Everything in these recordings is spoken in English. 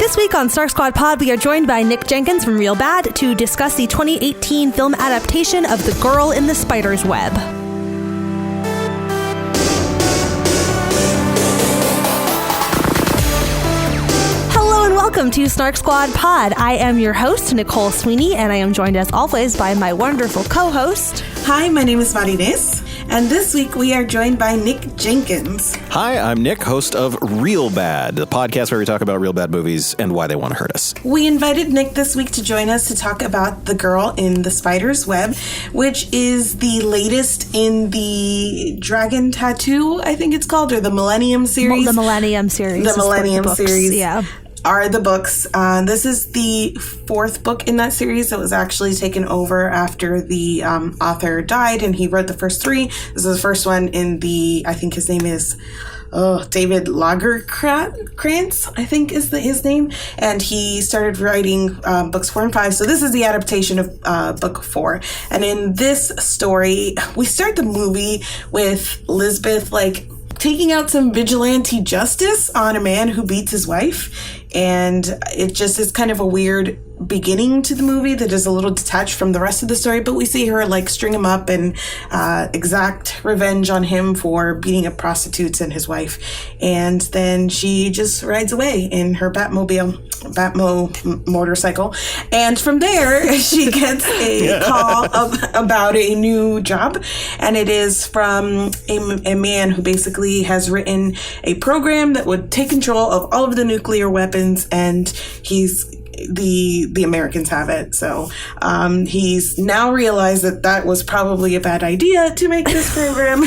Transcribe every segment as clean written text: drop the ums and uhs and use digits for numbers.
This week on SnarkSquad Pod, we are joined by Nick Jenkins from Real Bad to discuss the 2018 film adaptation of The Girl in the Spider's Web. Hello and welcome to SnarkSquad Pod. I am your host, Nicole Sweeney, and I am joined as always by my wonderful co-host. Hi, my name is Marines, and this week we are joined by Nick Jenkins. Hi, I'm Nick, host of Real Bad, the podcast where we talk about real bad movies and why they want to hurt us. We invited Nick this week to join us to talk about The Girl in the Spider's Web, which is the latest in the Dragon Tattoo, I think it's called, or the Millennium series. The Millennium series. The Millennium series. Yeah. Are the books. This is the fourth book in that series that was actually taken over after the author died, and he wrote the first three. This is the first one in the, I think his name is David Lagerkrantz, I think is his name, and he started writing books 4 and 5. So this is the adaptation of book 4. And in this story, we start the movie with Lisbeth taking out some vigilante justice on a man who beats his wife. And it just is kind of a weird beginning to the movie that is a little detached from the rest of the story. But we see her string him up and exact revenge on him for beating up prostitutes and his wife. And then she just rides away in her Batmo motorcycle. And from there, she gets a call about a new job. And it is from a man who basically has written a program that would take control of all of the nuclear weapons. And he's the Americans have it. So he's now realized that was probably a bad idea to make this program,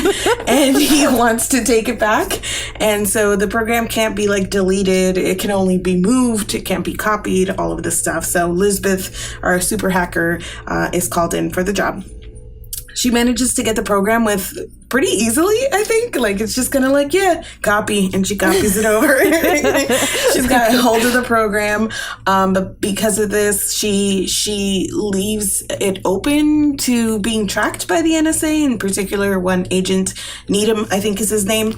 and he wants to take it back. And so the program can't be deleted. It can only be moved. It can't be copied, all of this stuff. So Lisbeth, our super hacker, is called in for the job. She manages to get the program with pretty easily, I think. It's just kind of copy, and she copies it over. She's got a hold of the program. But because of this, she leaves it open to being tracked by the NSA, in particular one agent, Needham, I think is his name.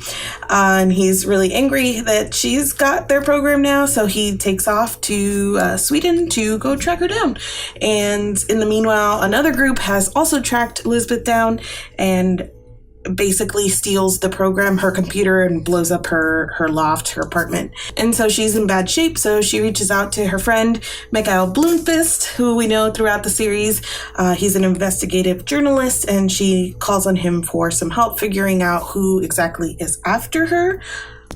And he's really angry that she's got their program now, so he takes off to Sweden to go track her down. And in the meanwhile, another group has also tracked Lisbeth down and basically steals the program, her computer, and blows up her loft, her apartment. And so she's in bad shape, so she reaches out to her friend, Mikael Blomkvist, who we know throughout the series. He's an investigative journalist, and she calls on him for some help figuring out who exactly is after her.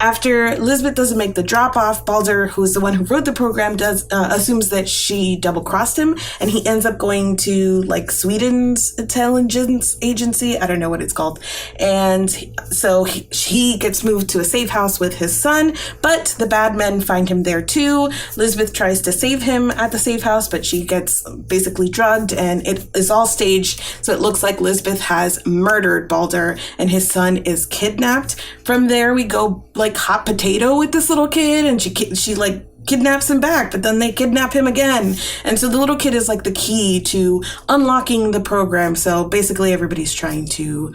After Lisbeth doesn't make the drop-off, Balder, who's the one who wrote the program, assumes that she double-crossed him, and he ends up going to, Sweden's intelligence agency. I don't know what it's called. And so he gets moved to a safe house with his son, but the bad men find him there too. Lisbeth tries to save him at the safe house, but she gets basically drugged, and it is all staged, so it looks like Lisbeth has murdered Balder, and his son is kidnapped. From there, we go hot potato with this little kid, and she kidnaps him back, but then they kidnap him again. And so the little kid is the key to unlocking the program. So basically everybody's trying to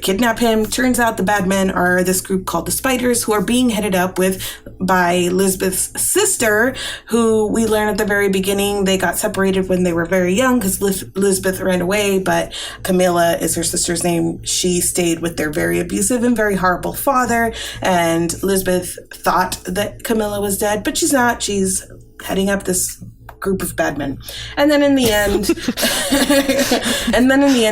kidnap him. Turns out the bad men are this group called the Spiders, who are being headed up by Lisbeth's sister, who we learn at the very beginning they got separated when they were very young because Lisbeth ran away, but Camilla is her sister's name. She stayed with their very abusive and very horrible father, and Lisbeth thought that Camilla was dead, but she's not. She's heading up this group of bad men. And then in the end,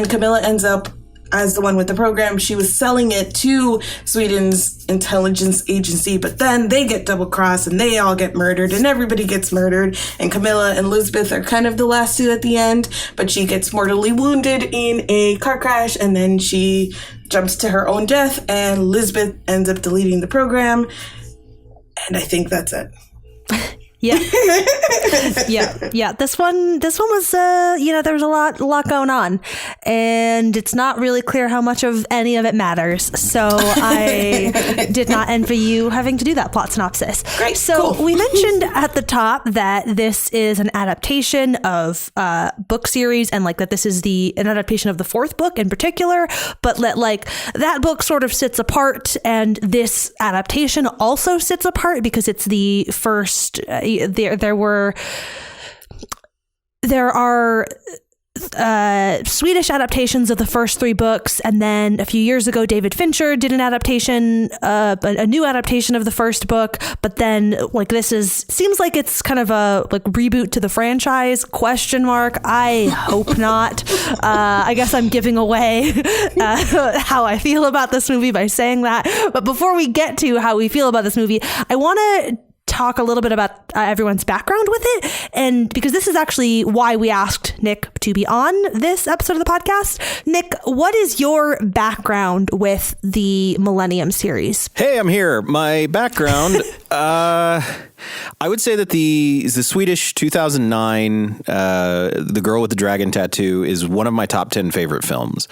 Camilla ends up as the one with the program. She was selling it to Sweden's intelligence agency, but then they get double-crossed and they all get murdered and everybody gets murdered, and Camilla and Lisbeth are kind of the last two at the end, but she gets mortally wounded in a car crash, and then she jumps to her own death, and Lisbeth ends up deleting the program, and I think that's it. Yeah. Yeah. This one was, there was a lot going on, and it's not really clear how much of any of it matters. So I did not envy you having to do that plot synopsis. Great. So cool. We mentioned at the top that this is an adaptation of book series, and that this is an adaptation of the fourth book in particular, but that book sort of sits apart, and this adaptation also sits apart because it's the first, there are Swedish adaptations of the first 3 books, and then a few years ago David Fincher did an adaptation, a new adaptation of the first book, but then seems like it's kind of a reboot to the franchise, ? I hope not. I guess I'm giving away how I feel about this movie by saying that, but before we get to how we feel about this movie, I want to talk a little bit about everyone's background with it, and because this is actually why we asked Nick to be on this episode of the podcast. Nick, what is your background with the Millennium series? Hey, I'm here. My background, I would say that the Swedish 2009, The Girl with the Dragon Tattoo, is one of my top 10 favorite films.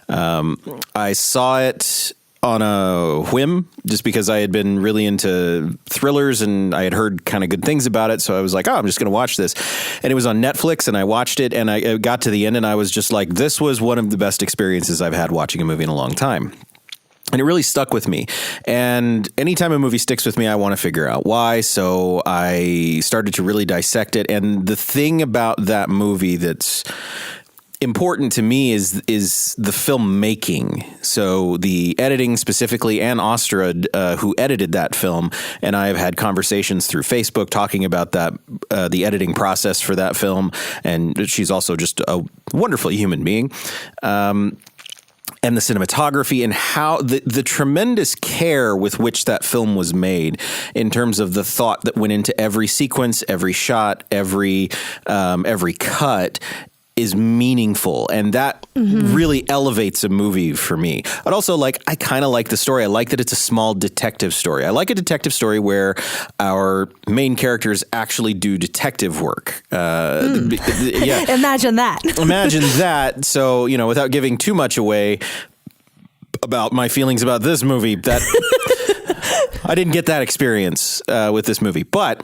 I saw it on a whim, just because I had been really into thrillers and I had heard kind of good things about it. So I was like, I'm just going to watch this. And it was on Netflix, and I watched it, and I got to the end, and I was just like, this was one of the best experiences I've had watching a movie in a long time. And it really stuck with me. And anytime a movie sticks with me, I want to figure out why. So I started to really dissect it. And the thing about that movie that's important to me is the filmmaking. So the editing specifically, Ann Ostrud, who edited that film, and I have had conversations through Facebook talking about that, the editing process for that film. And she's also just a wonderful human being. And the cinematography, and how the tremendous care with which that film was made, in terms of the thought that went into every sequence, every shot, every cut, is meaningful, and that really elevates a movie for me. But also, I kind of like the story. I like that it's a small detective story. I like a detective story where our main characters actually do detective work. Yeah. Imagine that. Imagine that. So, without giving too much away about my feelings about this movie, that I didn't get that experience with this movie. But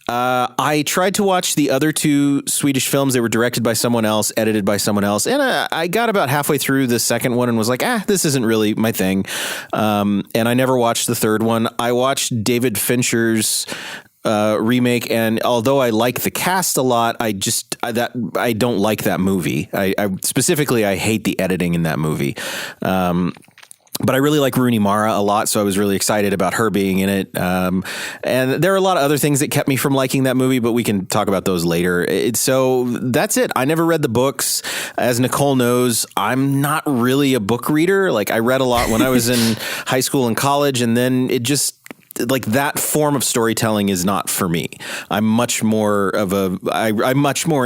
I tried to watch the other 2 Swedish films. They were directed by someone else, edited by someone else. And I got about halfway through the second one and was like, this isn't really my thing. And I never watched the third one. I watched David Fincher's remake, and although I like the cast a lot, I don't like that movie. I specifically, I hate the editing in that movie. But I really like Rooney Mara a lot, so I was really excited about her being in it. And there are a lot of other things that kept me from liking that movie, but we can talk about those later. So that's it. I never read the books. As Nicole knows, I'm not really a book reader. I read a lot when I was in high school and college, and then it just... that form of storytelling is not for me. I much more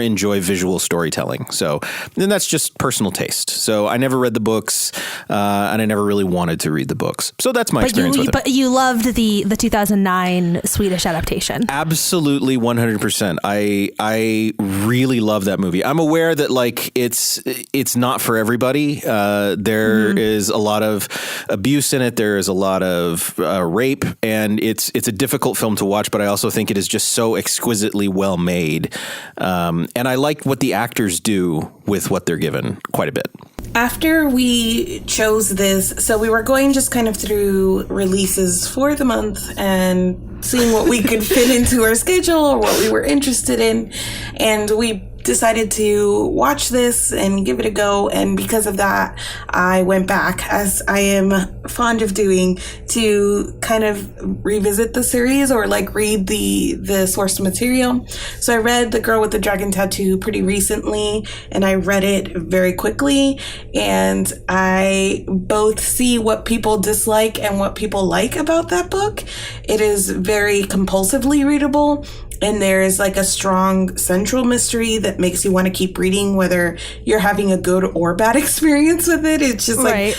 enjoy visual storytelling. So then that's just personal taste. So I never read the books, and I never really wanted to read the books. So that's my experience with it. But you loved the 2009 Swedish adaptation. Absolutely, 100%. I really love that movie. I'm aware that it's not for everybody. There is a lot of abuse in it. There is a lot of rape, and it's a difficult film to watch, but I also think it is just so exquisitely well made. And I like what the actors do with what they're given quite a bit. After we chose this, so we were going just kind of through releases for the month and seeing what we could fit into our schedule or what we were interested in. And we decided to watch this and give it a go, and because of that I went back, as I am fond of doing, to kind of revisit the series or read the source material. So I read The Girl with the Dragon Tattoo pretty recently, and I read it very quickly, and I both see what people dislike and what people like about that book. It is very compulsively readable, and there's a strong central mystery that makes you want to keep reading, whether you're having a good or bad experience with it. It's just okay,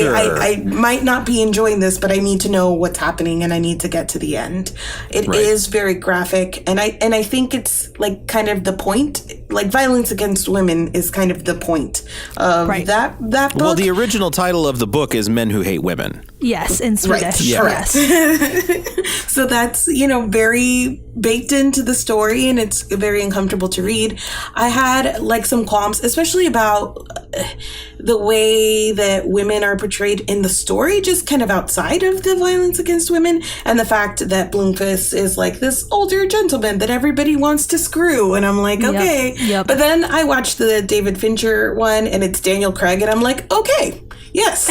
sure. I might not be enjoying this, but I need to know what's happening and I need to get to the end. It is very graphic, and I think it's kind of the point like violence against women is kind of the point of that book. Well, the original title of the book is Men Who Hate Women. Yes, in Swedish. Right. Yeah. Yes. So that's, very baked into the story, and it's very uncomfortable to read. I had like some qualms, especially about the way that women are portrayed in the story, just kind of outside of the violence against women, and the fact that Blomkvist is like this older gentleman that everybody wants to screw. And I'm like, okay. Yep. But then I watched the David Fincher one, and it's Daniel Craig, and I'm like, okay. Yes.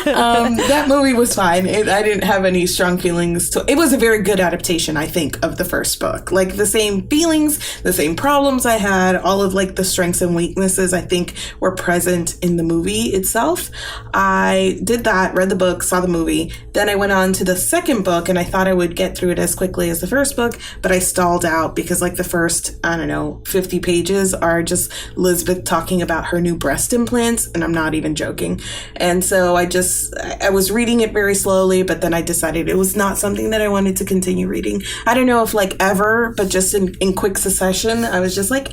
That movie was fine. I didn't have any strong feelings. It was a very good adaptation, I think, of the first book. Like the same feelings, the same problems I had, all of like the strengths and weaknesses I think were present in the movie itself. I did that, read the book, saw the movie. Then I went on to the second book, and I thought I would get through it as quickly as the first book, but I stalled out because like the first, 50 pages are just Lisbeth talking about her new breast implants, and I'm not even joking. And so I was reading it very slowly, but then I decided it was not something that I wanted to continue reading. I don't know if like ever, but just in quick succession, I was just like,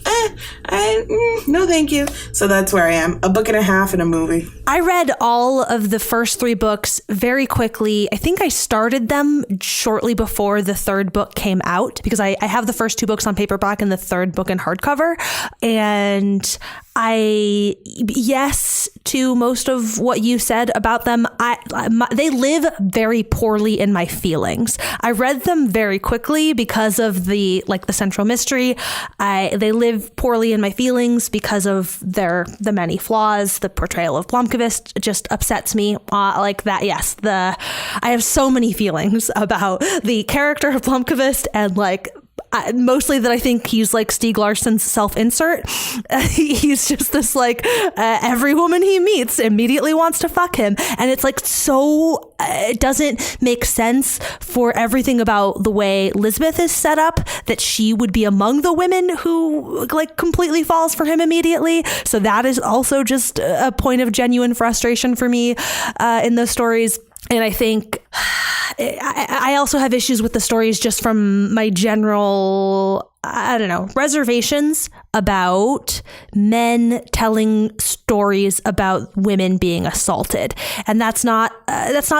no thank you. So that's where I am. A book and a half and a movie. I read all of the first 3 books very quickly. I think I started them shortly before the third book came out, because I have the first 2 books on paperback and the third book in hardcover. And yes to most of what you said about them. They live very poorly in my feelings. I read them very quickly because of the central mystery. They live poorly in my feelings because of the many flaws. The portrayal of Blomkvist just upsets me like that. Yes, I have so many feelings about the character of Blomkvist, and mostly that I think he's like Stieg Larsson's self-insert. He's just this every woman he meets immediately wants to fuck him. And it's so it doesn't make sense for everything about the way Lisbeth is set up that she would be among the women who completely falls for him immediately. So that is also just a point of genuine frustration for me in those stories. And I think I also have issues with the stories just from my general, reservations about men telling stories about women being assaulted. And that's not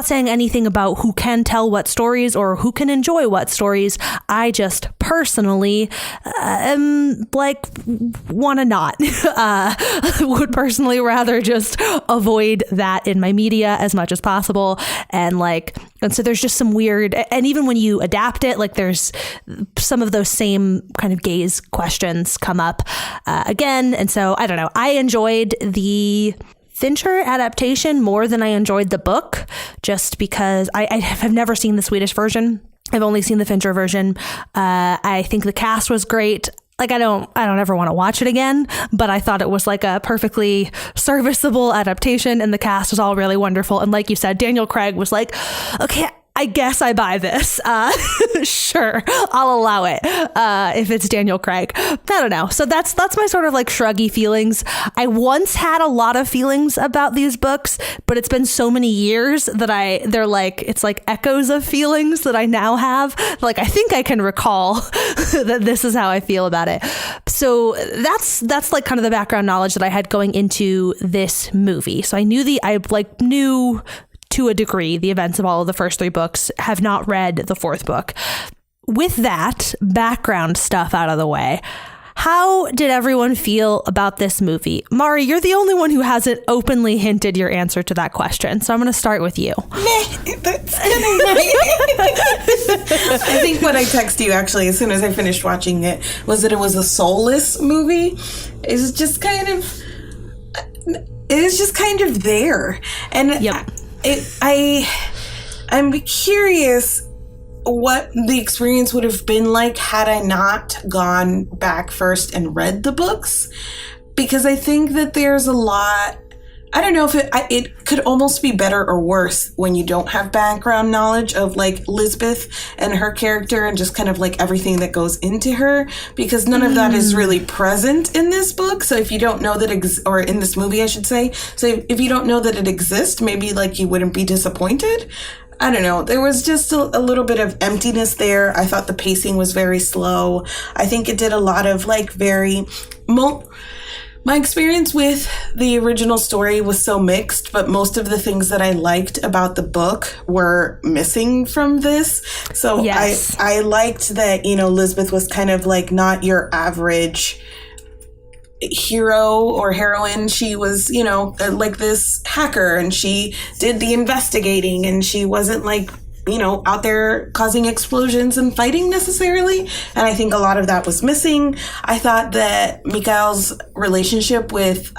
saying anything about who can tell what stories or who can enjoy what stories. I just personally want to not. Would personally rather just avoid that in my media as much as possible. And so there's just some weird, and even when you adapt it, there's some of those same kind of gaze questions come up again. And so I don't know. I enjoyed the Fincher adaptation more than I enjoyed the book, just because I have never seen the Swedish version. I've only seen the Fincher version. I think the cast was great. I don't ever want to watch it again, but I thought it was a perfectly serviceable adaptation, and the cast was all really wonderful. And like you said, Daniel Craig was okay, I guess I buy this. Sure, I'll allow it if it's Daniel Craig. I don't know. So that's my sort of shruggy feelings. I once had a lot of feelings about these books, but it's been so many years that they're it's echoes of feelings that I now have. I think I can recall that this is how I feel about it. So that's kind of the background knowledge that I had going into this movie. So I knew knew to a degree the events of all of the first 3 books. Have not read the 4th book. With that background stuff out of the way, how did everyone feel about this movie? Mari, you're the only one who hasn't openly hinted your answer to that question, so I'm going to start with you. That's I think what I texted you actually as soon as I finished watching it was that it was a soulless movie. It's just kind of there, and yep. I'm curious what the experience would have been like had I not gone back first and read the books, because I think that there's a lot. I don't know if it could almost be better or worse when you don't have background knowledge of Lisbeth and her character and just kind of everything that goes into her, because none of that is really present in this book. So if you don't know that, or in this movie, I should say, so if you don't know that it exists, maybe you wouldn't be disappointed. I don't know. There was just a little bit of emptiness there. I thought the pacing was very slow. I think it did a lot of like my experience with the original story was so mixed, but most of the things that I liked about the book were missing from this. So yes. I liked that, Lisbeth was kind of like not your average hero or heroine. She was, like this hacker, and she did the investigating, and she wasn't like, out there causing explosions and fighting necessarily. And I think a lot of that was missing. I thought that Mikhail's relationship with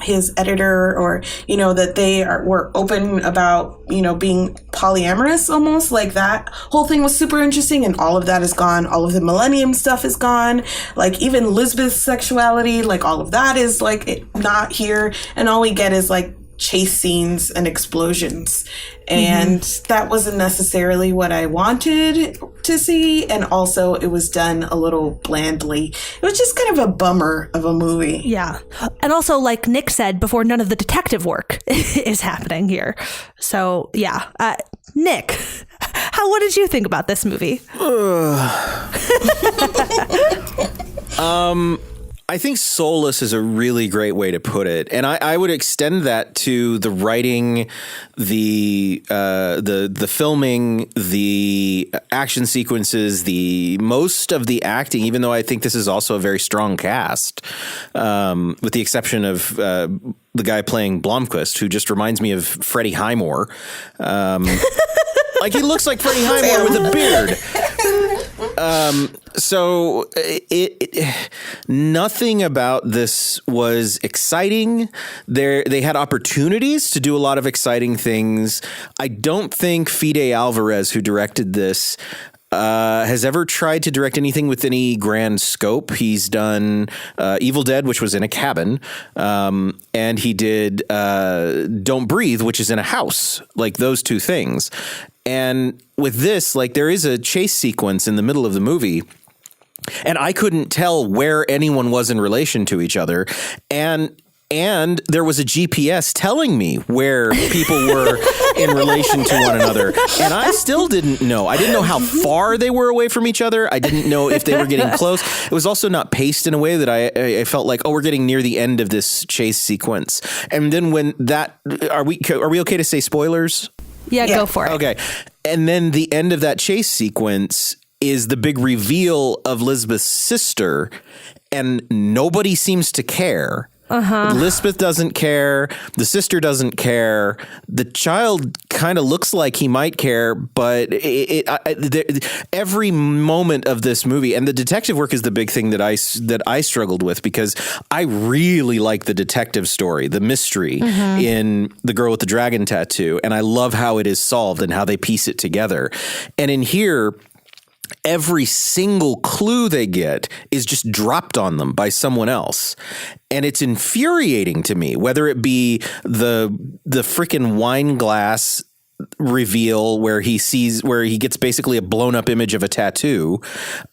his editor, or, that they were open about, being polyamorous almost, like that whole thing was super interesting. And all of that is gone. All of the Millennium stuff is gone. Like even Lisbeth's sexuality, like all of that is like not here. And all we get is like chase scenes and explosions. And that wasn't necessarily what I wanted to see. And also it was done a little blandly. It was just kind of a bummer of a movie. Yeah. And also, like Nick said before, none of the detective work is happening here. So yeah. Nick, what did you think about this movie? I think soulless is a really great way to put it, and I would extend that to the writing, the filming, the action sequences, the most of the acting. Even though I think this is also a very strong cast, with the exception of the guy playing Blomkvist, who just reminds me of Freddie Highmore. Like he looks like Freddie Highmore with a beard. So nothing about this was exciting. They had opportunities to do a lot of exciting things. I don't think Fede Alvarez, who directed this, has ever tried to direct anything with any grand scope. He's done Evil Dead, which was in a cabin, and he did Don't Breathe, which is in a house, like those two things. And with this, like there is a chase sequence in the middle of the movie, and I couldn't tell where anyone was in relation to each other. And there was a GPS telling me where people were in relation to one another. And I still didn't know. I didn't know how far they were away from each other. I didn't know if they were getting close. It was also not paced in a way that I felt like, we're getting near the end of this chase sequence. And then when that, are we okay to say spoilers? Yeah, go for it. Okay. And then the end of that chase sequence is the big reveal of Lisbeth's sister, and nobody seems to care. Lisbeth doesn't care. The sister doesn't care. The child kind of looks like he might care, but every moment of this movie, and the detective work is the big thing that I struggled with, because I really like the detective story, the mystery in The Girl with the Dragon Tattoo, and I love how it is solved and how they piece it together. And in here, every single clue they get is just dropped on them by someone else. And it's infuriating to me, whether it be the freaking wine glass reveal where he gets basically a blown up image of a tattoo,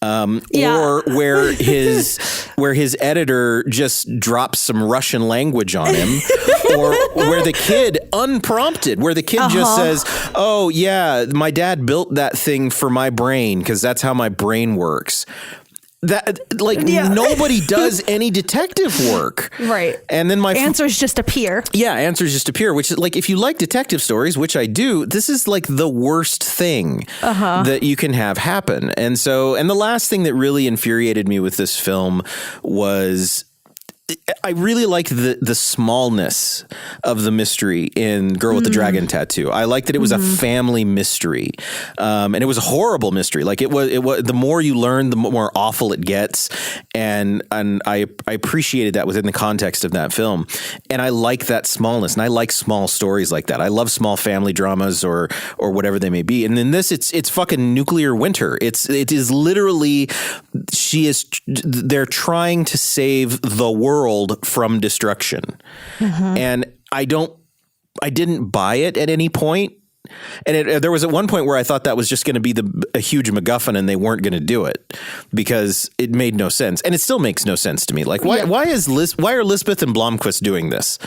or where his editor just drops some Russian language on him, or where the kid unprompted, just says, "Oh yeah, my dad built that thing for my brain because that's how my brain works." Nobody does any detective work. Right. And then answers just appear. Yeah, answers just appear, which is like, if you like detective stories, which I do, this is like the worst thing that you can have happen. And the last thing that really infuriated me with this film was, I really liked the smallness of the mystery in Girl with the Dragon Tattoo. I liked that it was a family mystery, and it was a horrible mystery. Like it was. The more you learn, the more awful it gets, and I appreciated that within the context of that film. And I like that smallness, and I like small stories like that. I love small family dramas or whatever they may be. And in this, it's fucking nuclear winter. It is literally they're trying to save the world from destruction. And I didn't buy it at any point. And there was at one point where I thought that was just going to be a huge MacGuffin and they weren't going to do it because it made no sense. And it still makes no sense to me. Like, why are Lisbeth and Blomkvist doing this?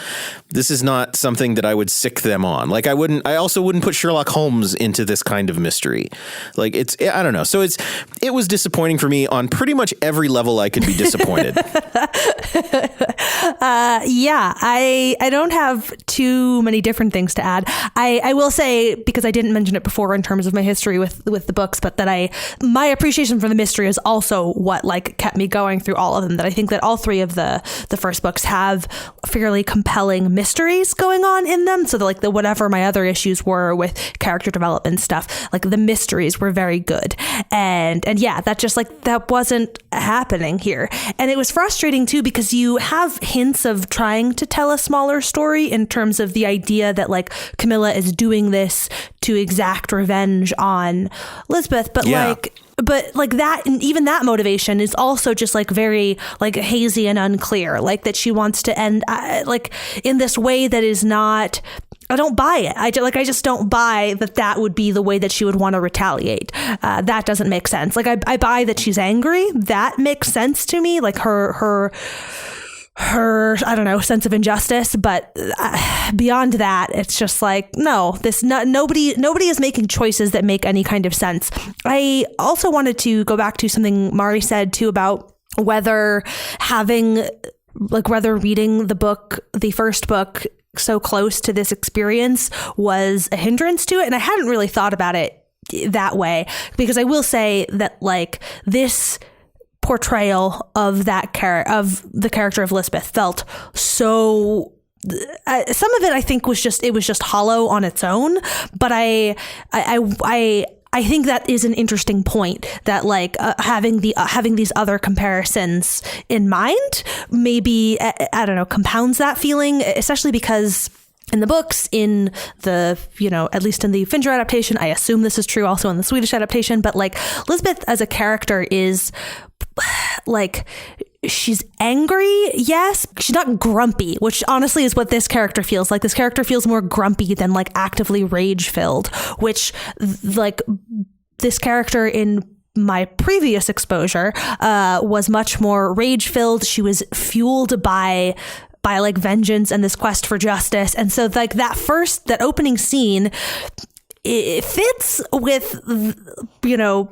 This is not something that I would sick them on. Like, I also wouldn't put Sherlock Holmes into this kind of mystery. Like, I don't know. So it was disappointing for me on pretty much every level I could be disappointed. I don't have too many different things to add. I will say, because I didn't mention it before in terms of my history with the books, but that my appreciation for the mystery is also what like kept me going through all of them. That I think that all three of the first books have fairly compelling mysteries going on in them. So like whatever my other issues were with character development stuff, like the mysteries were very good. And yeah, that wasn't happening here. And it was frustrating too, because you have hints of trying to tell a smaller story in terms of the idea that like Camilla is doing this to exact revenge on Lisbeth, but that, and even that motivation is also just like very like hazy and unclear, like that she wants to end like in this way that is not. I don't buy it. I just don't buy that would be the way that she would want to retaliate. That doesn't make sense. Like I buy that she's angry. That makes sense to me. Like her I don't know, sense of injustice, but beyond that, it's just like, no, nobody is making choices that make any kind of sense. I also wanted to go back to something Mari said too about whether reading the first book so close to this experience was a hindrance to it. And I hadn't really thought about it that way, because I will say that like this portrayal of the character of Lisbeth felt so some of it I think was just hollow on its own, but I think that is an interesting point, that like having these other comparisons in mind maybe I don't know, compounds that feeling, especially because in the books, in the, at least in the Fincher adaptation, I assume this is true also in the Swedish adaptation, but like Lisbeth as a character is like, she's angry, yes. She's not grumpy, which honestly is what this character feels like. This character feels more grumpy than like actively rage-filled, which like this character in my previous exposure was much more rage-filled. She was fueled by like vengeance and this quest for justice. And so like that opening scene, it fits with,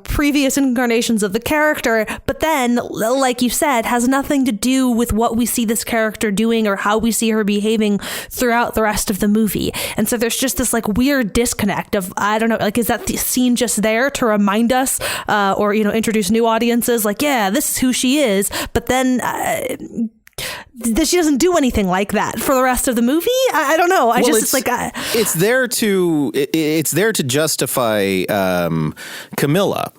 previous incarnations of the character, but then, like you said, has nothing to do with what we see this character doing or how we see her behaving throughout the rest of the movie. And so there's just this like weird disconnect of, I don't know, like, is that the scene just there to remind us or, introduce new audiences? Like, yeah, this is who she is. But then she doesn't do anything like that for the rest of the movie. I don't know. It's there to justify Camilla.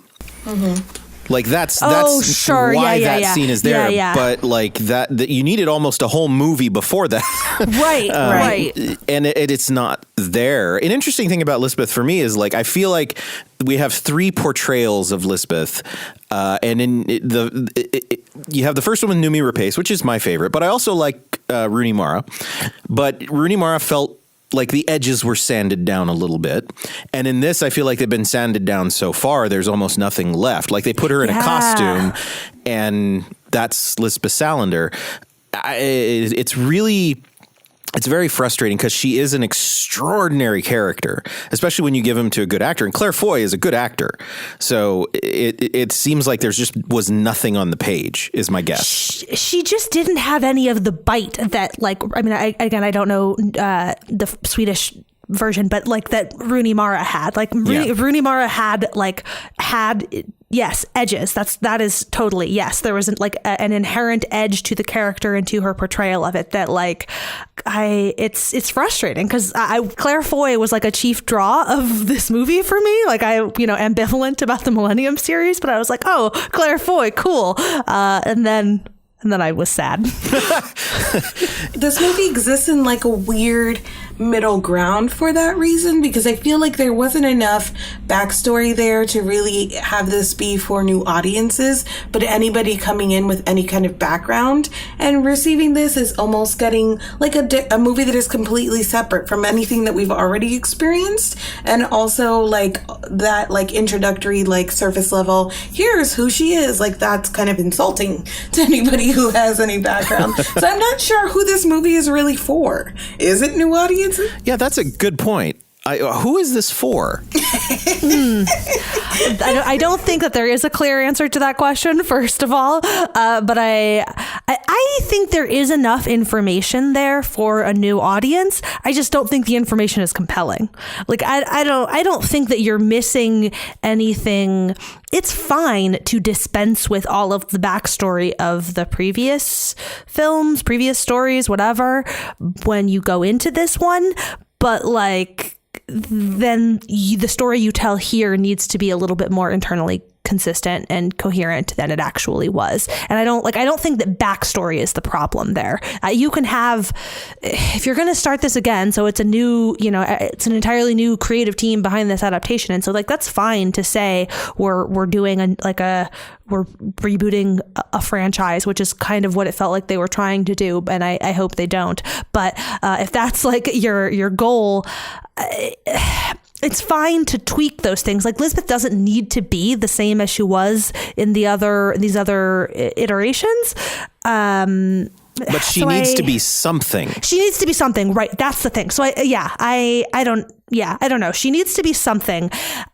Mm-hmm. Like that's sure. why that scene is there. Yeah. But like that you needed almost a whole movie before that. Right. And it's not there. An interesting thing about Lisbeth for me is like, I feel like we have three portrayals of Lisbeth. And in you have the first one with Noomi Rapace, which is my favorite, but I also like Rooney Mara. But Rooney Mara felt like the edges were sanded down a little bit. And in this, I feel like they've been sanded down so far, there's almost nothing left. Like they put her in a costume and that's Lisbeth Salander. It's very frustrating because she is an extraordinary character, especially when you give him to a good actor. And Claire Foy is a good actor. So it seems like there's just was nothing on the page, is my guess. She just didn't have any of the bite that, like, I mean, I don't know the Swedish version, but like that Rooney Mara had. Like Rooney Mara had yes, edges. That is totally, yes. There was an inherent edge to the character and to her portrayal of it that like it's frustrating because Claire Foy was like a chief draw of this movie for me. Like ambivalent about the Millennium series, but I was like, oh, Claire Foy, cool. And then I was sad. This movie exists in like a weird middle ground for that reason, because I feel like there wasn't enough backstory there to really have this be for new audiences, but anybody coming in with any kind of background and receiving this is almost getting like a movie that is completely separate from anything that we've already experienced. And also like that like introductory like surface level, here's who she is, like that's kind of insulting to anybody who has any background. So I'm not sure who this movie is really for. Is it new audiences? Yeah, that's a good point. Who is this for? I don't think that there is a clear answer to that question, first of all. But I think there is enough information there for a new audience. I just don't think the information is compelling. Like, I don't think that you're missing anything. It's fine to dispense with all of the backstory of the previous films, previous stories, whatever, when you go into this one. But like, then the story you tell here needs to be a little bit more internally consistent and coherent than it actually was. And I don't think that backstory is the problem there. You can have, if you're going to start this again, so it's a new, it's an entirely new creative team behind this adaptation. And so like, that's fine to say we're doing we're rebooting a franchise, which is kind of what it felt like they were trying to do. And I hope they don't. But if that's like your goal, it's fine to tweak those things. Like Lisbeth doesn't need to be the same as she was in these other iterations. But she needs to be something. She needs to be something, right? That's the thing. So I don't know. She needs to be something.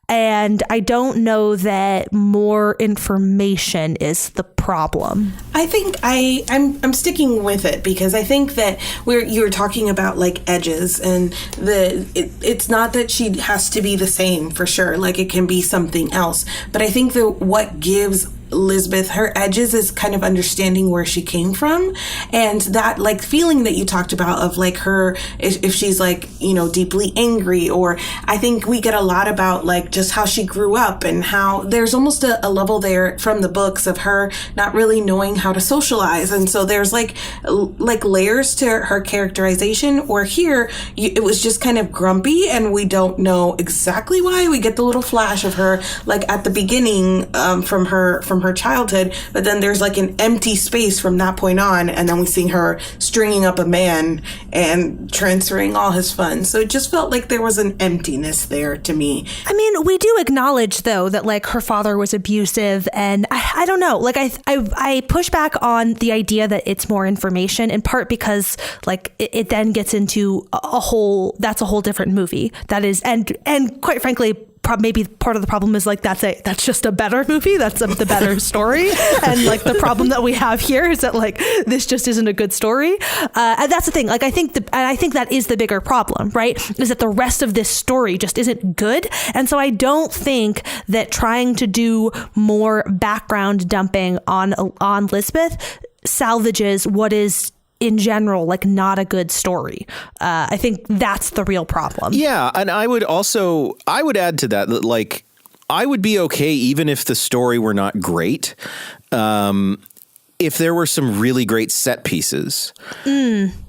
And I don't know that more information is the problem. I think I'm sticking with it because I think that you were talking about like edges, and it's not that she has to be the same for sure. Like it can be something else. But I think that what gives Lisbeth her edges is kind of understanding where she came from, and that like feeling that you talked about of like her if she's like deeply angry, or I think we get a lot about like just how she grew up and how there's almost a level there from the books of her not really knowing how to socialize, and so there's like layers to her characterization, or here it was just kind of grumpy and we don't know exactly why. We get the little flash of her like at the beginning from her childhood, but then there's like an empty space from that point on, and then we see her stringing up a man and transferring all his funds. So it just felt like there was an emptiness there to me. I mean, we do acknowledge though that like her father was abusive, and I don't know, like I push back on the idea that it's more information, in part because like it then gets into that's a whole different movie that is, and quite frankly, maybe part of the problem is like that's just a better movie, that's the better story, and like the problem that we have here is that like this just isn't a good story, and that's the thing. Like I think that is the bigger problem, right? Is that the rest of this story just isn't good, and so I don't think that trying to do more background dumping on Lisbeth salvages what is in general like not a good story. I think that's the real problem. Yeah, and I would add to that like I would be okay even if the story were not great. If there were some really great set pieces,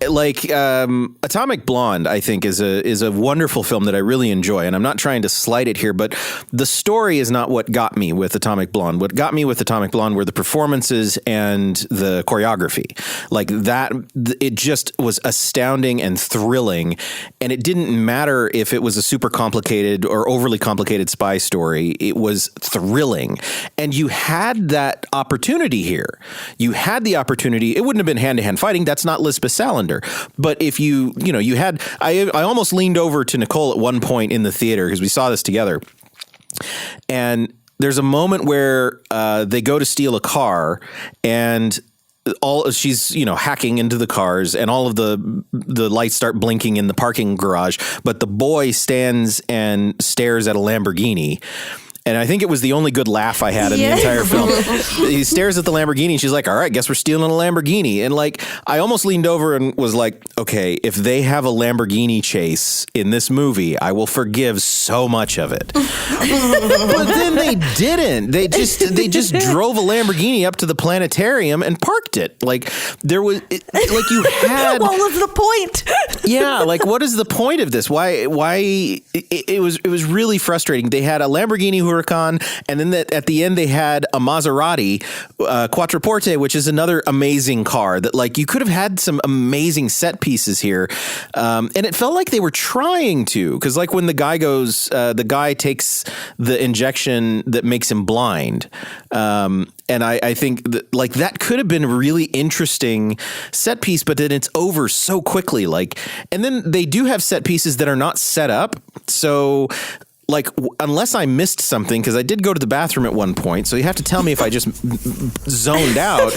like Atomic Blonde, I think is a wonderful film that I really enjoy, and I'm not trying to slight it here, but the story is not what got me with Atomic Blonde. What got me with Atomic Blonde were the performances and the choreography. Like that, it just was astounding and thrilling, and it didn't matter if it was a super complicated or overly complicated spy story. It was thrilling, and you had that opportunity here. You had the opportunity. It wouldn't have been hand-to-hand fighting. That's not Lisbeth Salander. But if you had, I almost leaned over to Nicole at one point in the theater because we saw this together. And there's a moment where they go to steal a car, and she's hacking into the cars, and all of the lights start blinking in the parking garage. But the boy stands and stares at a Lamborghini. And I think it was the only good laugh I had in the entire film. He stares at the Lamborghini and she's like, all right, guess we're stealing a Lamborghini. And like, I almost leaned over and was like, okay, if they have a Lamborghini chase in this movie, I will forgive so much of it. But then they didn't. They just drove a Lamborghini up to the planetarium and parked it. Like there was, like you had. What was the point? Yeah, like what is the point of this? Why? It was really frustrating. They had a Lamborghini Huracan, and then at the end they had a Maserati Quattroporte, which is another amazing car. That like you could have had some amazing set pieces here, and it felt like they were trying to, because like when the guy takes the injection that makes him blind. And I think like that could have been a really interesting set piece, but then it's over so quickly. Like, and then they do have set pieces that are not set up. So like, unless I missed something, because I did go to the bathroom at one point. So you have to tell me if I just zoned out.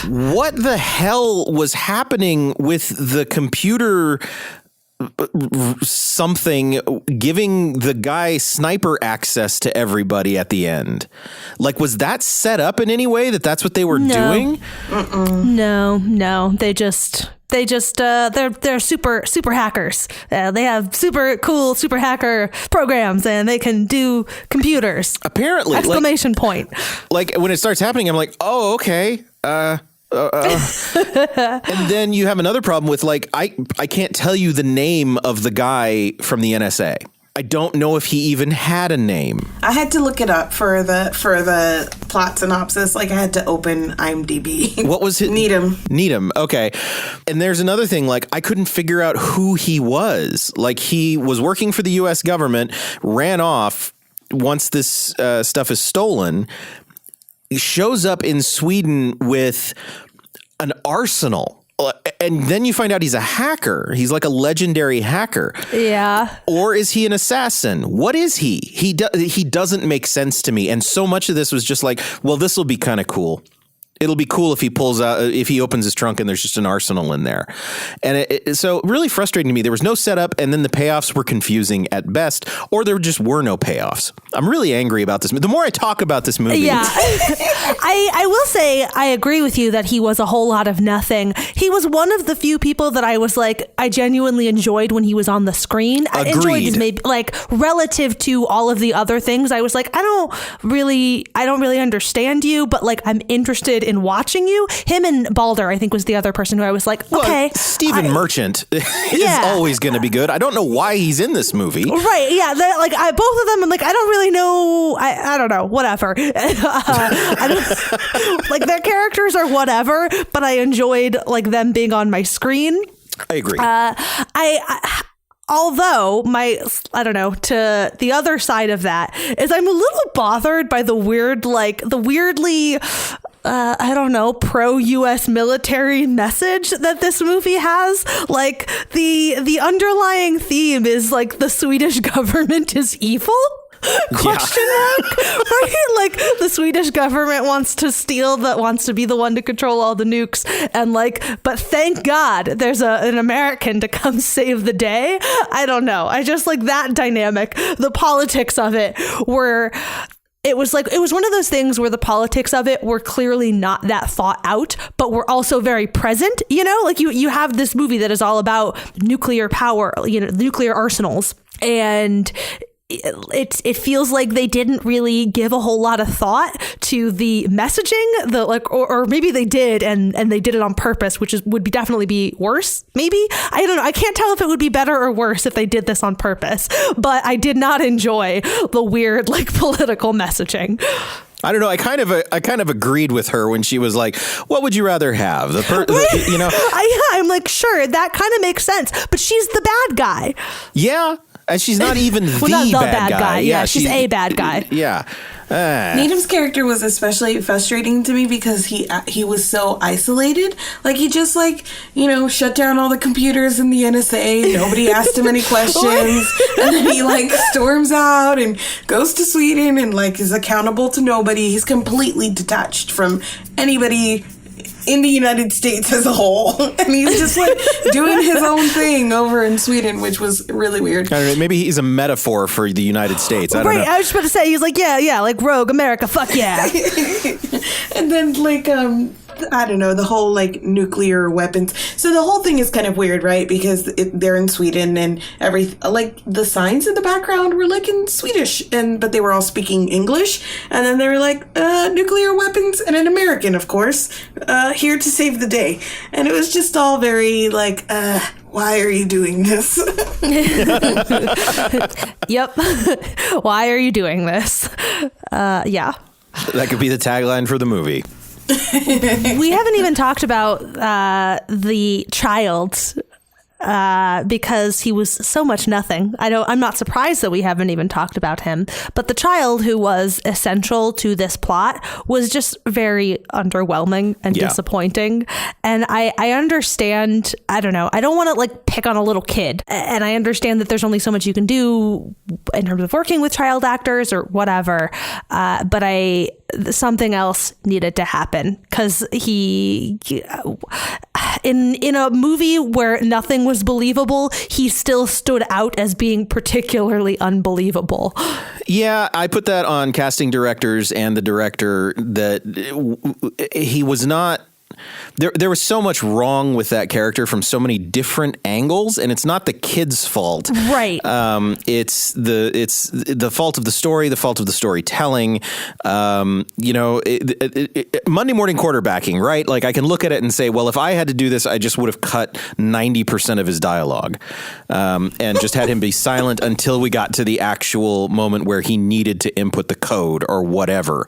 What the hell was happening with the computer something giving the guy sniper access to everybody at the end? Like, was that set up in any way that's what they were doing? No. They're super hackers. They have super cool super hacker programs, and they can do computers. Apparently, exclamation point. Like when it starts happening, I'm like, oh, okay. And then you have another problem with like, I can't tell you the name of the guy from the NSA. I don't know if he even had a name. I had to look it up for the plot synopsis. Like I had to open IMDb. What was it? Needham. Okay. And there's another thing. Like I couldn't figure out who he was. Like he was working for the U.S. government, ran off once this stuff is stolen. He shows up in Sweden with an arsenal. And then you find out he's a hacker. He's like a legendary hacker. Yeah. Or is he an assassin? What is he? He doesn't make sense to me. And so much of this was just like, well, this will be kind of cool. It'll be cool if he opens his trunk and there's just an arsenal in there. And so really frustrating to me. There was no setup, and then the payoffs were confusing at best, or there just were no payoffs. I'm really angry about this. The more I talk about this movie. Yeah. I will say I agree with you that he was a whole lot of nothing. He was one of the few people that I was like, I genuinely enjoyed when he was on the screen. Agreed. I enjoyed his maybe like relative to all of the other things. I was like, I don't really understand you, but like I'm interested in watching you. Him and Balder, I think, was the other person who I was like, okay. Stephen Merchant is always going to be good. I don't know why he's in this movie. Right. Yeah. Like both of them, I'm like, I don't really know. I don't know. Whatever. I don't, like their characters are whatever, but I enjoyed like them being on my screen. I agree. Although I don't know, to the other side of that is I'm a little bothered by the weirdly, I don't know, pro-US military message that this movie has. Like the underlying theme is like the Swedish government is evil. Question mark, right? Like the Swedish government wants to be the one to control all the nukes, and like, but thank God there's an American to come save the day. I don't know. I just like that dynamic. The politics of it were. It was one of those things where the politics of it were clearly not that thought out, but were also very present. You know, like you have this movie that is all about nuclear power, you know, nuclear arsenals, and it feels like they didn't really give a whole lot of thought to the messaging, or maybe they did and they did it on purpose, which would definitely be worse. Maybe, I don't know. I can't tell if it would be better or worse if they did this on purpose, but I did not enjoy the weird like political messaging. I don't know. I kind of agreed with her when she was like, "What would you rather have?" You know, I'm like, sure, that kind of makes sense, but she's the bad guy. Yeah. And she's not even not the bad guy. Yeah, she's a bad guy. Yeah. Needham's character was especially frustrating to me because he was so isolated. Like he just shut down all the computers in the NSA. Nobody asked him any questions, and then he like storms out and goes to Sweden and like is accountable to nobody. He's completely detached from anybody in the United States as a whole. And he's just like doing his own thing over in Sweden, which was really weird. I don't know, maybe he's a metaphor for the United States. I don't know. I was just about to say, he's like, yeah, like Rogue America, fuck yeah. And then like, I don't know, the whole like nuclear weapons. So the whole thing is kind of weird, right? Because they're in Sweden and like the signs in the background were like in Swedish, but they were all speaking English. And then they were like, nuclear weapons and an American, of course, here to save the day. And it was just all very like, why are you doing this? Yep. Why are you doing this? Yeah. That could be the tagline for the movie. We haven't even talked about the child because he was so much nothing. I'm not surprised that we haven't even talked about him. But the child who was essential to this plot was just very underwhelming and disappointing. And I understand, I don't know, I don't want to like pick on a little kid. And I understand that there's only so much you can do in terms of working with child actors or whatever. But something else needed to happen because he in a movie where nothing was believable, he still stood out as being particularly unbelievable. Yeah, I put that on casting directors and the director that he was not. There was so much wrong with that character from so many different angles, and it's not the kid's fault, right? It's the fault of the story, the fault of the storytelling. Monday morning quarterbacking, right? Like I can look at it and say, well, if I had to do this, I just would have cut 90% of his dialogue, and just had him be silent until we got to the actual moment where he needed to input the code or whatever,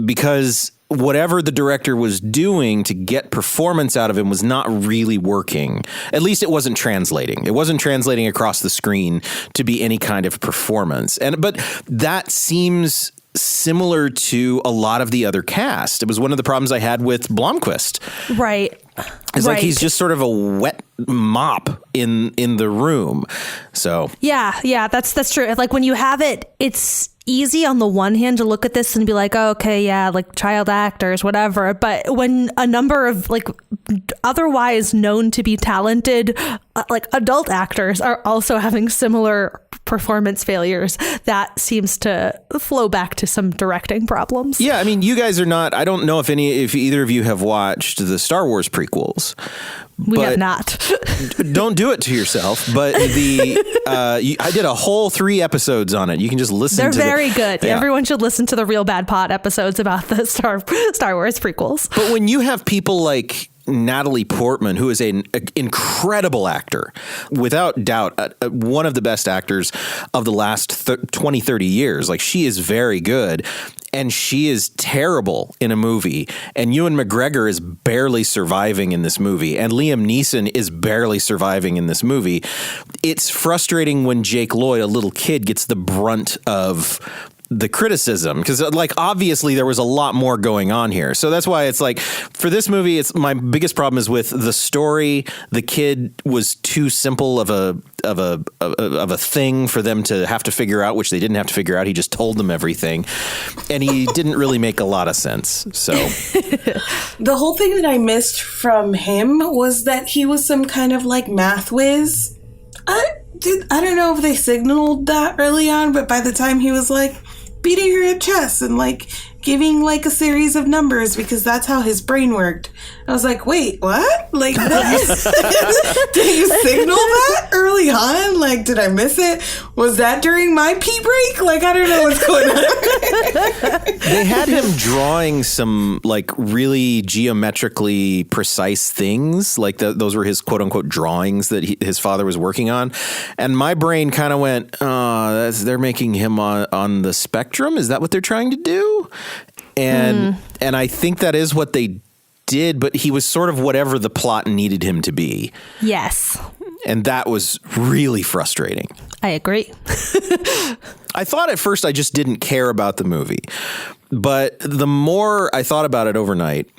because whatever the director was doing to get performance out of him was not really working. At least it wasn't translating. It wasn't translating across the screen to be any kind of performance. But that seems similar to a lot of the other cast. It was one of the problems I had with Blomkvist. Right. It's like he's just sort of a wet mop in the room. So yeah, that's true. Like when you have it, it's easy on the one hand to look at this and be like, oh, okay, yeah, like child actors, whatever. But when a number of like otherwise known to be talented, like adult actors are also having similar performance failures, that seems to flow back to some directing problems. Yeah, I mean, you guys are not, I don't know if either of you have watched the Star Wars prequels. We have not. Don't do it to yourself. But I did a whole 3 episodes on it. You can just listen. They're very good. Yeah. Everyone should listen to the Real Bad Pot episodes about the Star Wars prequels. But when you have people like Natalie Portman, who is an incredible actor, without doubt, one of the best actors of the last 20, 30 years. Like, she is very good. And she is terrible in a movie. And Ewan McGregor is barely surviving in this movie. And Liam Neeson is barely surviving in this movie. It's frustrating when Jake Lloyd, a little kid, gets the brunt of the criticism, because like obviously there was a lot more going on here. So that's why it's like for this movie, it's my biggest problem is with the story. The kid was too simple of a thing for them to have to figure out, which they didn't have to figure out. He just told them everything, and he didn't really make a lot of sense. So the whole thing that I missed from him was that he was some kind of like math whiz. I don't know if they signaled that early on, but by the time he was like beating her at chess and like giving like a series of numbers because that's how his brain worked, I was like, wait, what? Like, what? Did you signal that early on? Like, did I miss it? Was that during my pee break? Like, I don't know what's going on. They had him drawing some like really geometrically precise things. Like those were his quote unquote drawings that his father was working on. And my brain kind of went, oh, they're making him on the spectrum. Is that what they're trying to do? And I think that is what they did, but he was sort of whatever the plot needed him to be. Yes. And that was really frustrating. I agree. I thought at first I just didn't care about the movie. But the more I thought about it overnight,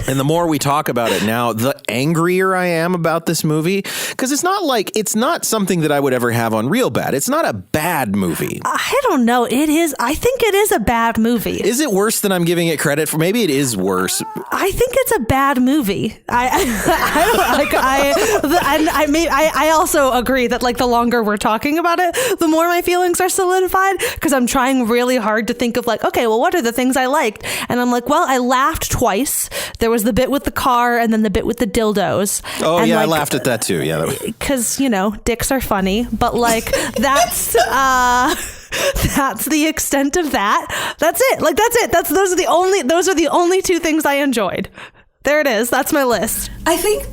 And the more we talk about it now, the angrier I am about this movie. Because it's not something that I would ever have on Real Bad. It's not a bad movie. I don't know. It is. I think it is a bad movie. Is it worse than I'm giving it credit for? Maybe it is worse. I think it's a bad movie. I also agree that like the longer we're talking about it, the more my feelings are solidified, because I'm trying really hard to think of like, okay, well, what are the things I liked? And I'm like, well, I laughed twice. There was the bit with the car and then the bit with the dildos. Oh, and yeah, like, I laughed at that too. Yeah, because dicks are funny, but like that's the extent of that. That's it. Like that's it. Those are the only two things I enjoyed. There it is. That's my list. I think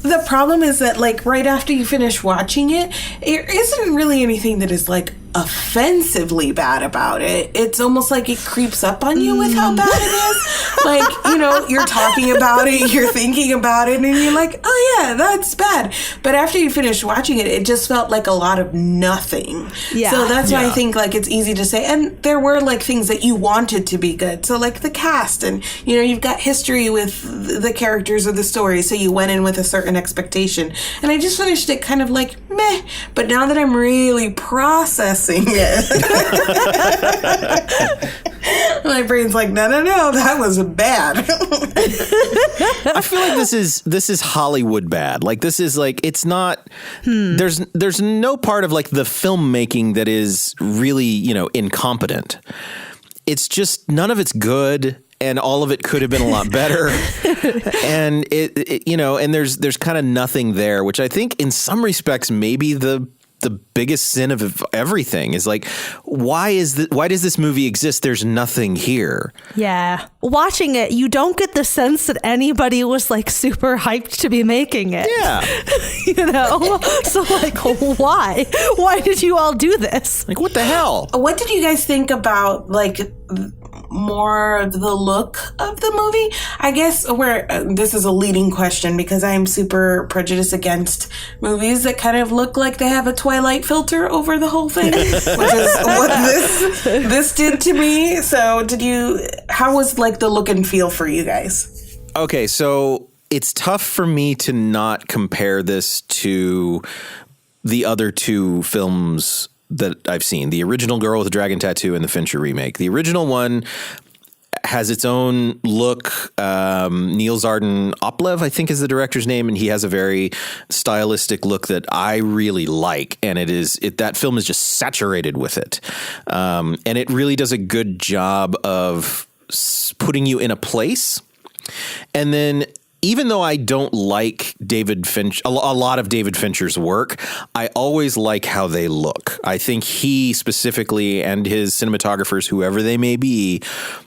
the problem is that, like, right after you finish watching it, there isn't really anything that is, like, offensively bad about it. It's almost like it creeps up on you with how bad it is. Like, you're talking about it, you're thinking about it, and you're like, oh, yeah, that's bad. But after you finish watching it, it just felt like a lot of nothing. Yeah. So that's why I think, like, it's easy to say. And there were, like, things that you wanted to be good. So, like, the cast, and, you've got history with the characters of the story, so you went in with a certain expectation. And I just finished it kind of like, meh. But now that I'm really processing it, my brain's like, no, that was bad. I feel like this is Hollywood bad. Like, this is like, it's not, there's no part of like the filmmaking that is really, incompetent. It's just, none of it's good. And all of it could have been a lot better. And and there's kind of nothing there, which I think in some respects, maybe the biggest sin of everything is like, why does this movie exist? There's nothing here. Yeah. Watching it, you don't get the sense that anybody was like super hyped to be making it. Yeah. So like, why? Why did you all do this? Like, what the hell? What did you guys think about, like, more of the look of the movie? I guess this is a leading question because I am super prejudiced against movies that kind of look like they have a Twilight filter over the whole thing, which is what this did to me. So how was like the look and feel for you guys? Okay, so it's tough for me to not compare this to the other two films that I've seen, the original Girl with a Dragon Tattoo and the Fincher remake. The original one has its own look. Niels Arden Oplev, I think, is the director's name, and he has a very stylistic look that I really like. And that film is just saturated with it, and it really does a good job of putting you in a place. And then, even though I don't like David Fincher, a lot of David Fincher's work, I always like how they look. I think he specifically and his cinematographers, whoever they may be,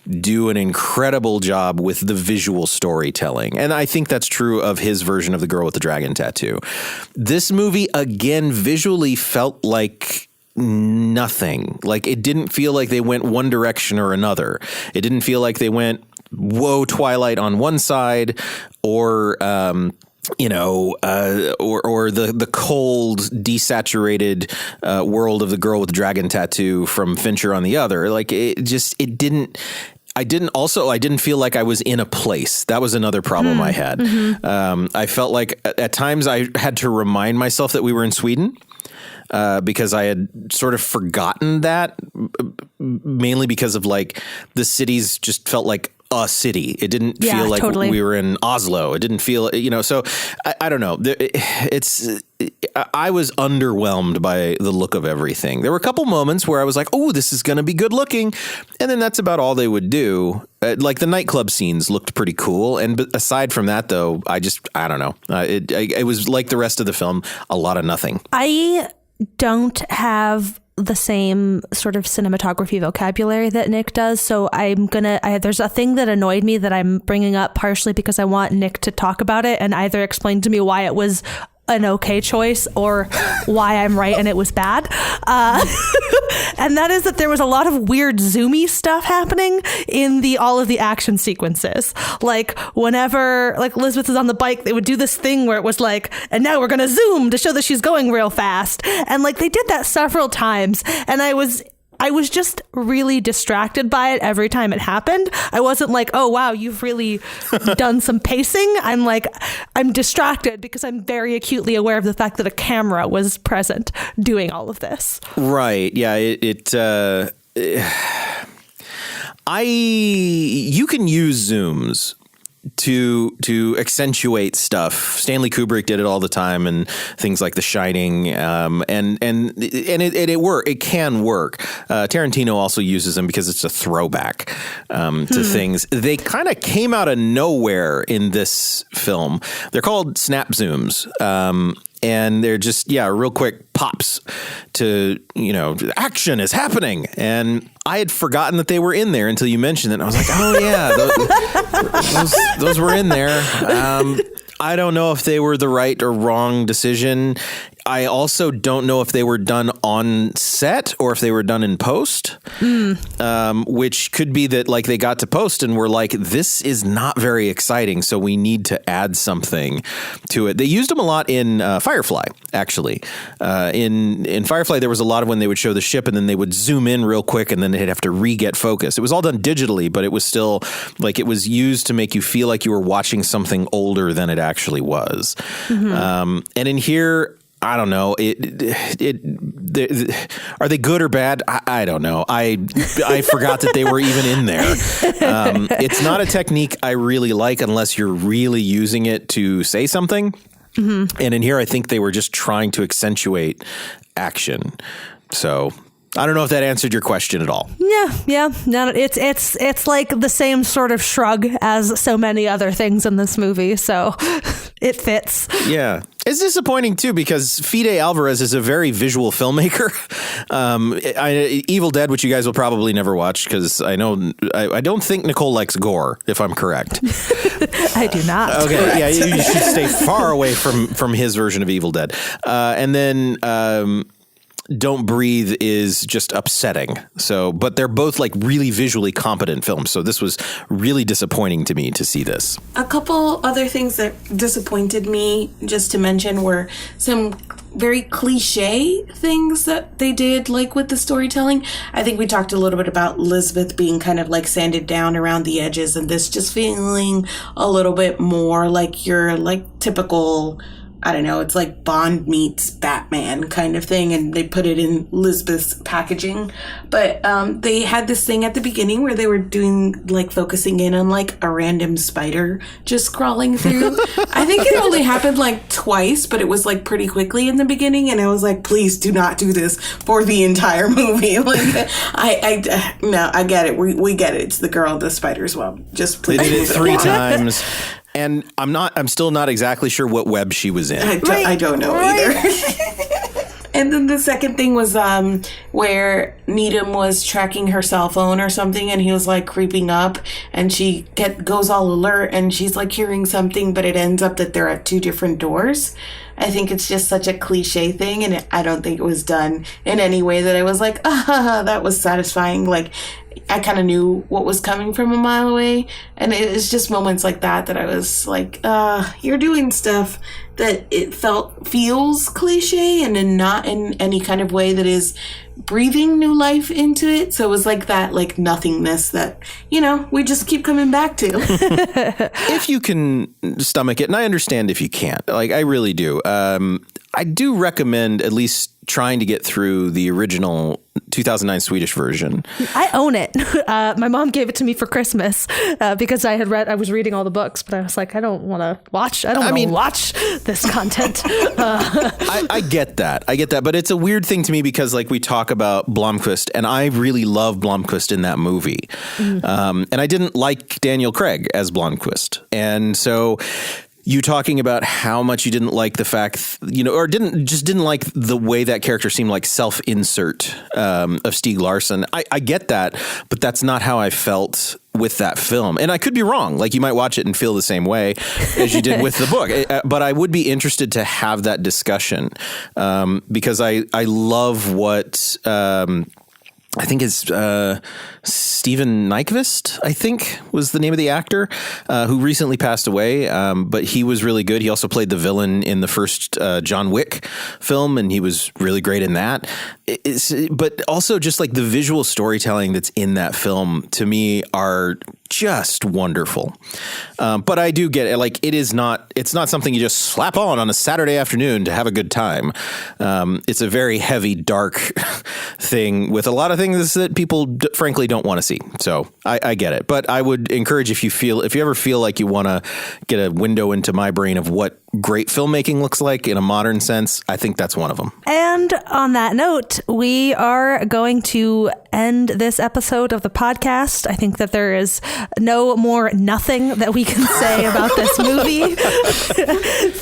do an incredible job with the visual storytelling. And I think that's true of his version of The Girl with the Dragon Tattoo. This movie, again, visually felt like nothing. Like, it didn't feel like they went one direction or another. It didn't feel like they went, whoa, Twilight on one side, or or the cold, desaturated world of The Girl with the Dragon Tattoo from Fincher on the other. Like, I didn't feel like I was in a place. That was another problem I had. Mm-hmm. I felt like at times I had to remind myself that we were in Sweden. Because I had sort of forgotten that, mainly because of like the cities just felt like a city. It didn't feel like we were in Oslo. It didn't feel, so I don't know. I was underwhelmed by the look of everything. There were a couple moments where I was like, oh, this is going to be good looking. And then that's about all they would do. Like the nightclub scenes looked pretty cool. And aside from that, though, I don't know. It was like the rest of the film, a lot of nothing. I don't have the same sort of cinematography vocabulary that Nick does. So there's a thing that annoyed me that I'm bringing up partially because I want Nick to talk about it and either explain to me why it was an okay choice or why I'm right and it was bad. And that is that there was a lot of weird zoomy stuff happening in all of the action sequences. Like whenever like Elizabeth is on the bike, they would do this thing where it was like, and now we're going to zoom to show that she's going real fast. And like they did that several times. And I was I was just really distracted by it every time it happened. I wasn't like, oh, wow, you've really done some pacing. I'm like, I'm distracted because I'm very acutely aware of the fact that a camera was present doing all of this. Right. Yeah. You can use zooms to accentuate stuff. Stanley Kubrick did it all the time, and things like The Shining, and it can work. Tarantino also uses them because it's a throwback to things. They kind of came out of nowhere in this film. They're called snap zooms. And they're just, real quick pops to, action is happening. And I had forgotten that they were in there until you mentioned it. And I was like, oh, yeah, those were in there. I don't know if they were the right or wrong decision. I also don't know if they were done on set or if they were done in post, which could be that like they got to post and were like, this is not very exciting, so we need to add something to it. They used them a lot in Firefly, actually. In Firefly, there was a lot of when they would show the ship and then they would zoom in real quick and then they'd have to re-get focus. It was all done digitally, but it was still like it was used to make you feel like you were watching something older than it actually was. And in here, I don't know. Are they good or bad? I don't know. I forgot that they were even in there. It's not a technique I really like unless you're really using it to say something. And in here, I think they were just trying to accentuate action. So I don't know if that answered your question at all. Yeah. No, it's like the same sort of shrug as so many other things in this movie. So it fits. Yeah. It's disappointing, too, because Fede Alvarez is a very visual filmmaker. Evil Dead, which you guys will probably never watch, because I don't think Nicole likes gore, if I'm correct. I do not. Okay, yeah, you should stay far away from his version of Evil Dead. And then Don't Breathe is just upsetting. So, but they're both like really visually competent films. So this was really disappointing to me to see this. A couple other things that disappointed me, just to mention, were some very cliche things that they did, like with the storytelling. I think we talked a little bit about Elizabeth being kind of like sanded down around the edges, and this just feeling a little bit more like your like typical, I don't know, it's like Bond meets Batman kind of thing, and they put it in Elizabeth's packaging. But they had this thing at the beginning where they were doing, like, focusing in on, like, a random spider just crawling through. I think it only happened, like, twice, but it was, like, pretty quickly in the beginning, and I was like, please do not do this for the entire movie. Like, I get it. We get it. It's the girl and the spider as well. Just please. They did it 3 times. And I'm still not exactly sure what web she was in. I don't know either. And then the second thing was where Needham was tracking her cell phone or something, and he was like creeping up, and she goes all alert, and she's like hearing something, but it ends up that they're at 2 different doors. I think it's just such a cliche thing, and I don't think it was done in any way that I was like, that was satisfying. Like, I kind of knew what was coming from a mile away, and it's just moments like that I was like, you're doing stuff that it feels cliche and then not in any kind of way that is breathing new life into it. So it was like that, like nothingness that, we just keep coming back to. If you can stomach it, and I understand if you can't, like I really do. I do recommend at least trying to get through the original 2009 Swedish version. I own it. My mom gave it to me for Christmas because I was reading all the books, but I was like, I don't want to watch this content. I get that. But it's a weird thing to me because like we talk about Blomkvist, and I really love Blomkvist in that movie. And I didn't like Daniel Craig as Blomkvist. And so you talking about how much you didn't like the fact, or didn't like the way that character seemed like self-insert of Stieg Larsson. I get that, but that's not how I felt with that film. And I could be wrong. Like you might watch it and feel the same way as you did with the book. But I would be interested to have that discussion because I love what I think it's Steven Nyquist, I think was the name of the actor, who recently passed away. But he was really good. He also played the villain in the first John Wick film, and he was really great in that. But also just like the visual storytelling that's in that film, to me, are just wonderful. But I do get it. Like, it's not something you just slap on a Saturday afternoon to have a good time. It's a very heavy, dark thing with a lot of things that people frankly don't want to see. So I get it. But I would encourage, if you ever feel like you want to get a window into my brain of what great filmmaking looks like in a modern sense, I think that's one of them. And on that note, we are going to end this episode of the podcast. I think that there is no more nothing that we can say about this movie.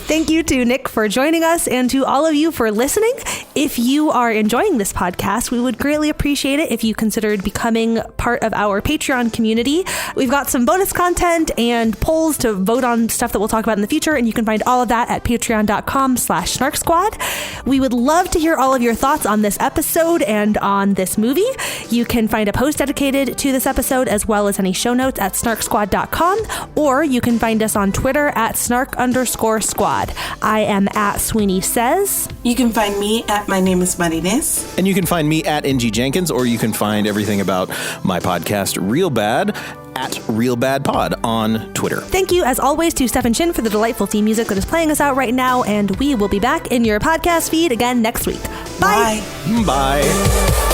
Thank you to Nick for joining us, and to all of you for listening. If you are enjoying this podcast, we would greatly appreciate it if you considered becoming part of our Patreon community. We've got some bonus content and polls to vote on stuff that we'll talk about in the future, and you can find all of that at patreon.com/SnarkSquad. We would love to hear all of your thoughts on this episode and on this movie. You can find a post dedicated to this episode, as well as any show notes, at snarksquad.com, or you can find us on Twitter at snark_squad. I am at Sweeney Says. You can find me at My Name is Muddiness. And you can find me at NG Jenkins, or you can find everything about my podcast, Real Bad, at Real Bad Pod on Twitter. Thank you, as always, to Stefan Shin for the delightful theme music that is playing us out right now, and we will be back in your podcast feed again next week. Bye. Bye. Bye.